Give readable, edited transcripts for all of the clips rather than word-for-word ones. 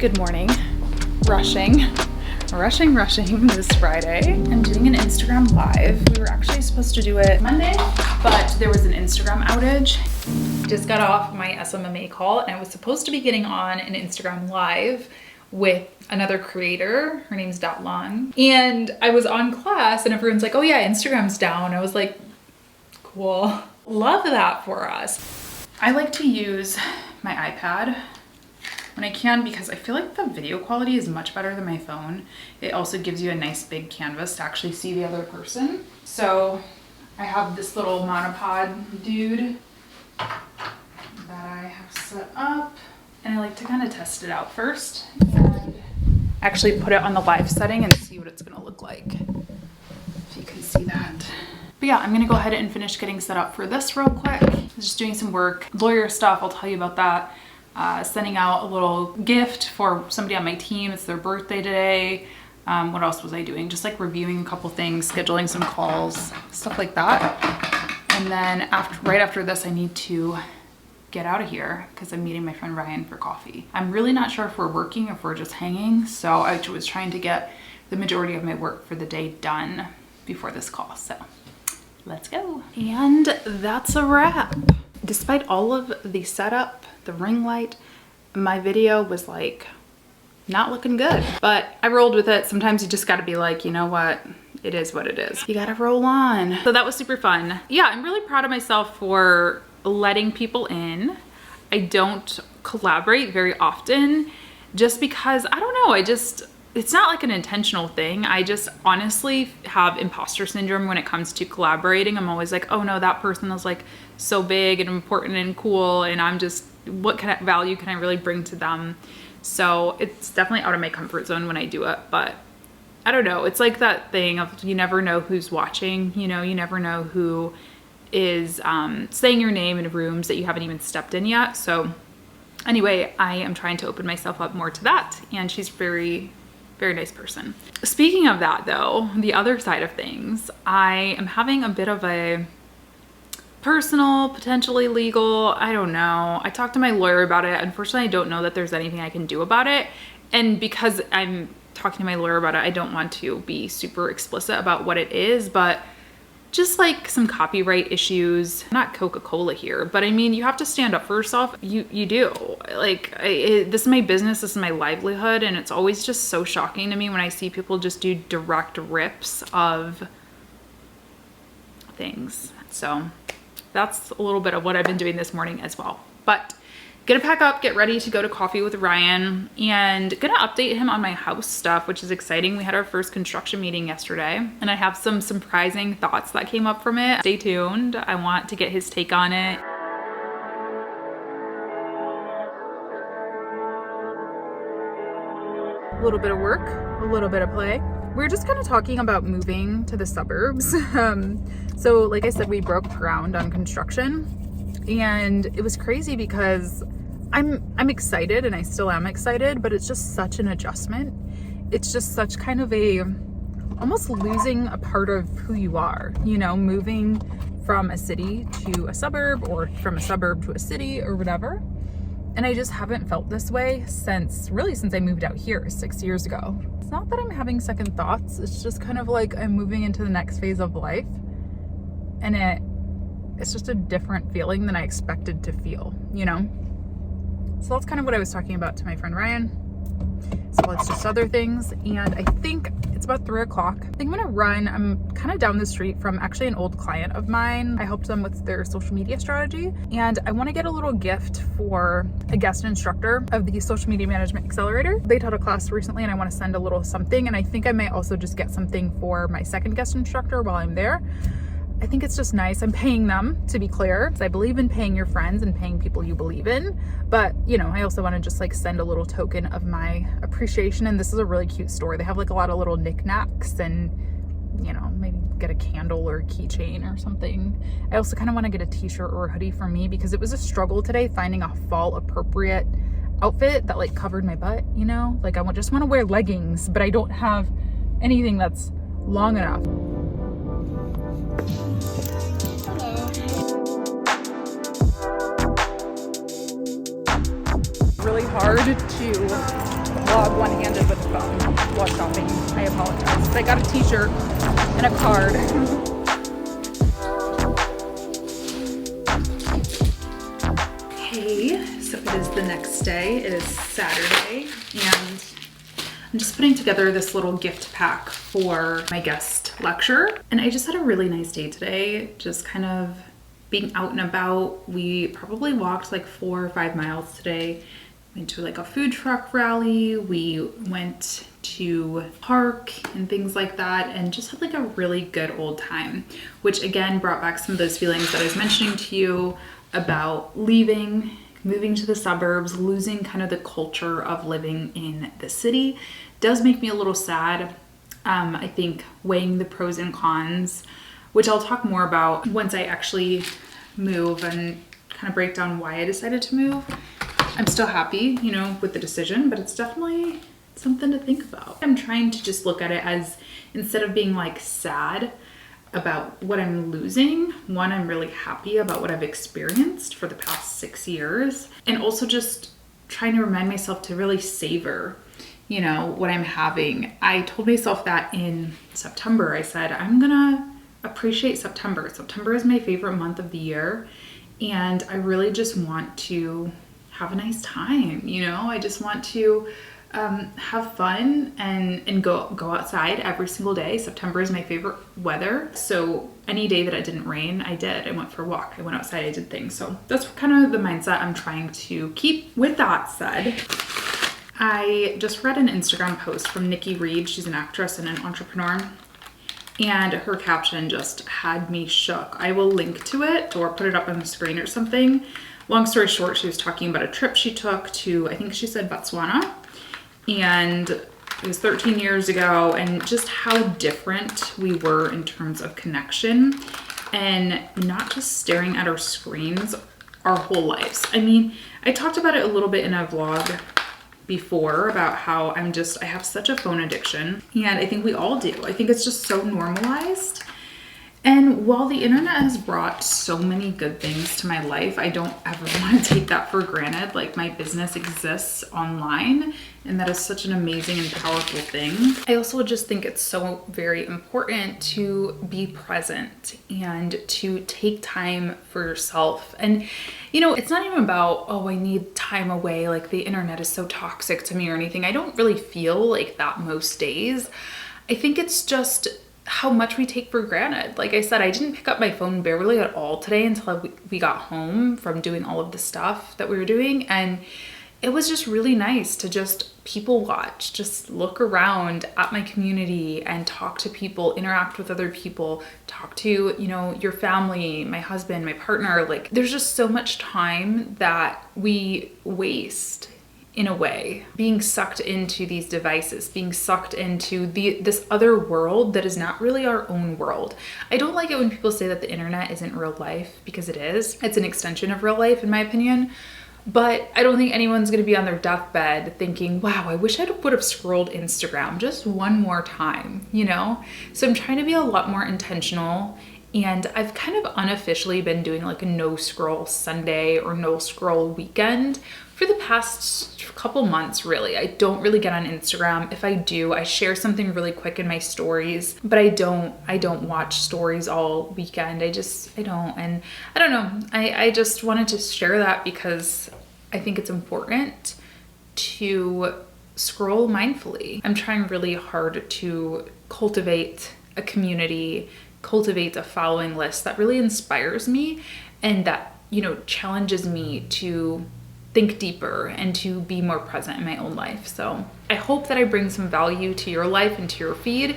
Good morning. Rushing this Friday. I'm doing an Instagram live. We were actually supposed to do it Monday, but there was an Instagram outage. Just got off my SMMA call and I was supposed to be getting on an Instagram live with another creator. Her name's Long. And I was on class and everyone's like, oh yeah, Instagram's down. I was like, cool. Love that for us. I like to use my iPad when I can because I feel like the video quality is much better than my phone. It also gives you a nice big canvas to actually see the other person. So I have this little monopod dude that I have set up and I like to kind of test it out first and actually put it on the live setting and see what it's gonna look like, if you can see that. But yeah, I'm gonna go ahead and finish getting set up for this real quick. Just doing some work, lawyer stuff, I'll tell you about that. Sending out a little gift for somebody on my team. It's their birthday today. What else was I doing? Just like reviewing a couple things, scheduling some calls, stuff like that. And then right after this, I need to get out of here because I'm meeting my friend Ryan for coffee. I'm really not sure if we're working or if we're just hanging. So I was trying to get the majority of my work for the day done before this call. So let's go. And that's a wrap. Despite all of the setup, the ring light, my video was like not looking good, but I rolled with it. Sometimes you just got to be like, you know what? It is what it is. You got to roll on. So that was super fun. Yeah, I'm really proud of myself for letting people in. I don't collaborate very often just because, I don't know, it's not like an intentional thing. I just honestly have imposter syndrome when it comes to collaborating. I'm always like, oh no, that person is like so big and important and cool, and I'm just, what kind of value can I really bring to them? So it's definitely out of my comfort zone when I do it, but I don't know. It's like that thing of you never know who's watching, you know, you never know who is saying your name in rooms that you haven't even stepped in yet. So anyway, I am trying to open myself up more to that, and she's very nice person. Speaking of that though, the other side of things, I am having a bit of a personal, potentially legal, I don't know. I talked to my lawyer about it. Unfortunately, I don't know that there's anything I can do about it. And because I'm talking to my lawyer about it, I don't want to be super explicit about what it is, but just like some copyright issues, not Coca-Cola here, but I mean, you have to stand up for yourself. You do. Like, this is my business, this is my livelihood, and it's always just so shocking to me when I see people just do direct rips of things. So that's a little bit of what I've been doing this morning as well. But gonna pack up, get ready to go to coffee with Ryan, and gonna update him on my house stuff, which is exciting. We had our first construction meeting yesterday, and I have some surprising thoughts that came up from it. Stay tuned. I want to get his take on it. A little bit of work, a little bit of play. We're just kind of talking about moving to the suburbs. So like I said, we broke ground on construction, and it was crazy because I'm excited, and I still am excited, but it's just such an adjustment. It's just such kind of almost losing a part of who you are, you know, moving from a city to a suburb or from a suburb to a city or whatever. And I just haven't felt this way since I moved out here 6 years ago. It's not that I'm having second thoughts. It's just kind of like I'm moving into the next phase of life, and it's just a different feeling than I expected to feel, you know? So that's kind of what I was talking about to my friend Ryan. So it's just other things. And I think it's about 3 o'clock. I think I'm gonna run. I'm kind of down the street from actually an old client of mine. I helped them with their social media strategy. And I wanna get a little gift for a guest instructor of the Social Media Management Accelerator. They taught a class recently and I wanna send a little something. And I think I might also just get something for my second guest instructor while I'm there. I think it's just nice. I'm paying them, to be clear. I believe in paying your friends and paying people you believe in. But, you know, I also want to just like send a little token of my appreciation. And this is a really cute store. They have like a lot of little knickknacks and, you know, maybe get a candle or a keychain or something. I also kind of want to get a t-shirt or a hoodie for me because it was a struggle today finding a fall appropriate outfit that like covered my butt, you know? Like I just want to wear leggings, but I don't have anything that's long enough. really hard to vlog one-handed with the phone while shopping. I apologize. But I got a t-shirt and a card. Hey, so it is the next day. It is Saturday, and I'm just putting together this little gift pack for my guest lecture. And I just had a really nice day today, just kind of being out and about. We probably walked like 4 or 5 miles today. Went to like a food truck rally. We went to park and things like that, and just had like a really good old time, which again brought back some of those feelings that I was mentioning to you about leaving, moving to the suburbs, losing kind of the culture of living in the city. Does make me a little sad. I think weighing the pros and cons, which I'll talk more about once I actually move and kind of break down why I decided to move. I'm still happy, you know, with the decision, but it's definitely something to think about. I'm trying to just look at it as, instead of being like sad about what I'm losing, one, I'm really happy about what I've experienced for the past 6 years, and also just trying to remind myself to really savor, you know, what I'm having. I told myself that in September. I said, I'm gonna appreciate September. September is my favorite month of the year, and I really just want to have a nice time, you know? I just want to have fun and go outside every single day. September is my favorite weather. So any day that it didn't rain, I did. I went for a walk. I went outside, I did things. So that's kind of the mindset I'm trying to keep. With that said, I just read an Instagram post from Nikki Reed. She's an actress and an entrepreneur, and her caption just had me shook. I will link to it or put it up on the screen or something. Long story short, she was talking about a trip she took to, I think she said Botswana, and it was 13 years ago, and just how different we were in terms of connection and not just staring at our screens our whole lives. I mean, I talked about it a little bit in a vlog before about how I have such a phone addiction, and I think we all do. I think it's just so normalized. And while the internet has brought so many good things to my life, I don't ever want to take that for granted. Like, my business exists online, and that is such an amazing and powerful thing. I also just think it's so very important to be present and to take time for yourself. And, you know, it's not even about, oh, I need time away, like the internet is so toxic to me or anything. I don't really feel like that most days. I think it's just how much we take for granted. Like I said, I didn't pick up my phone barely at all today until we got home from doing all of the stuff that we were doing. And it was just really nice to just people watch, just look around at my community and talk to people, interact with other people, talk to, you know, your family, my husband, my partner. Like, there's just so much time that we waste, in a way, being sucked into these devices, being sucked into this other world that is not really our own world. I don't like it when people say that the internet isn't real life, because it is. It's an extension of real life, in my opinion. But I don't think anyone's gonna be on their deathbed thinking, wow, I wish I would have scrolled Instagram just one more time, you know? So I'm trying to be a lot more intentional. And I've kind of unofficially been doing like a no scroll Sunday or no scroll weekend for the past couple months, really. I don't really get on Instagram. If I do, I share something really quick in my stories, but I don't watch stories all weekend. I don't. And I don't know. I just wanted to share that because I think it's important to scroll mindfully. I'm trying really hard to cultivate a community, cultivate a following list that really inspires me and that, you know, challenges me to think deeper and to be more present in my own life. So I hope that I bring some value to your life and to your feed.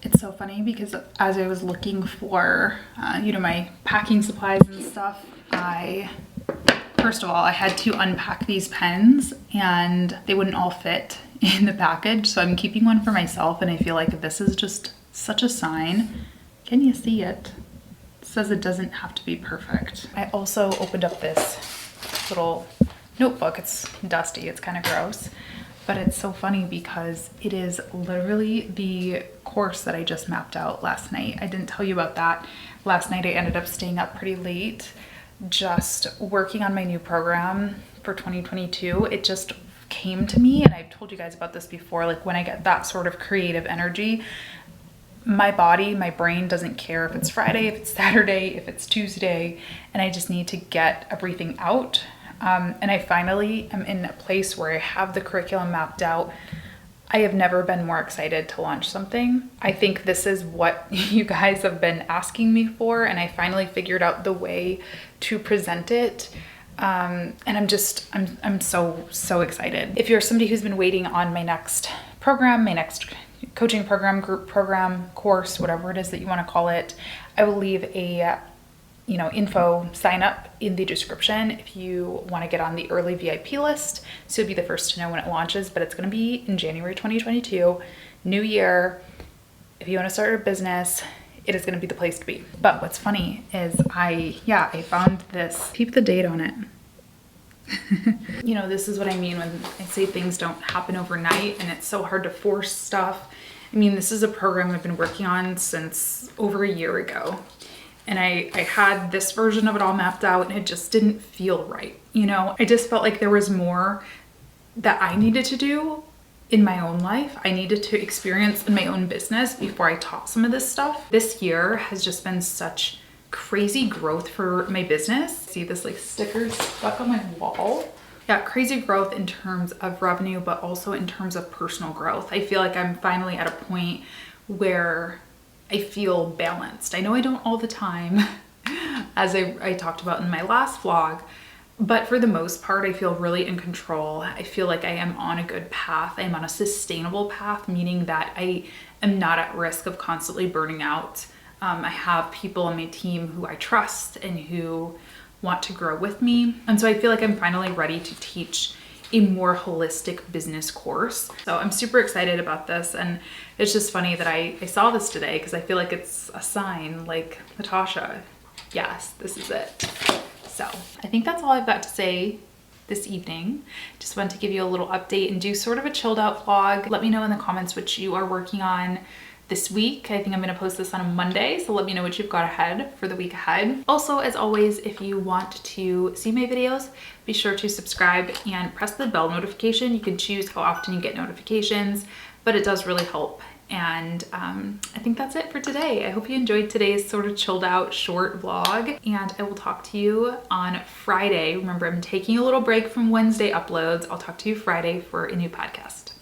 It's so funny because as I was looking for, you know, my packing supplies and stuff, first of all, I had to unpack these pens and they wouldn't all fit in the package. So I'm keeping one for myself, and I feel like this is just such a sign. Can you see it? It says it doesn't have to be perfect. I also opened up this little notebook. It's dusty, it's kind of gross, but it's so funny because it is literally the course that I just mapped out last night. I didn't tell you about that. Last night I ended up staying up pretty late just working on my new program for 2022, it just came to me, and I've told you guys about this before, like when I get that sort of creative energy, my body, my brain doesn't care if it's Friday, if it's Saturday, if it's Tuesday, and I just need to get everything out. And I finally am in a place where I have the curriculum mapped out. I have never been more excited to launch something. I think this is what you guys have been asking me for, and I finally figured out the way to present it. And I'm so excited. If you're somebody who's been waiting on my next program, my next coaching program, group program, course, whatever it is that you want to call it, I will leave a info sign up in the description if you want to get on the early VIP list. So you'll be the first to know when it launches, but it's going to be in January 2022, new year. If you want to start a business, it is going to be the place to be. But what's funny is I found this, keep the date on it. This is what I mean when I say things don't happen overnight and it's so hard to force stuff. I mean, this is a program I've been working on since over a year ago. And I had this version of it all mapped out and it just didn't feel right. I just felt like there was more that I needed to do in my own life. I needed to experience in my own business before I taught some of this stuff. This year has just been such crazy growth for my business. See this like sticker stuck on my wall? Yeah, crazy growth in terms of revenue, but also in terms of personal growth. I feel like I'm finally at a point where I feel balanced. I know I don't all the time, as I talked about in my last vlog, but for the most part, I feel really in control. I feel like I am on a good path. I'm on a sustainable path, meaning that I am not at risk of constantly burning out. I have people on my team who I trust and who want to grow with me. And so I feel like I'm finally ready to teach a more holistic business course. So I'm super excited about this. And it's just funny that I saw this today because I feel like it's a sign, like, Latasha, yes, this is it. So I think that's all I've got to say this evening. Just wanted to give you a little update and do sort of a chilled out vlog. Let me know in the comments what you are working on this week. I think I'm going to post this on a Monday, so let me know what you've got ahead for the week ahead. Also, as always, if you want to see my videos, be sure to subscribe and press the bell notification. You can choose how often you get notifications, but it does really help. And I think that's it for today. I hope you enjoyed today's sort of chilled out short vlog, and I will talk to you on Friday. Remember, I'm taking a little break from Wednesday uploads. I'll talk to you Friday for a new podcast.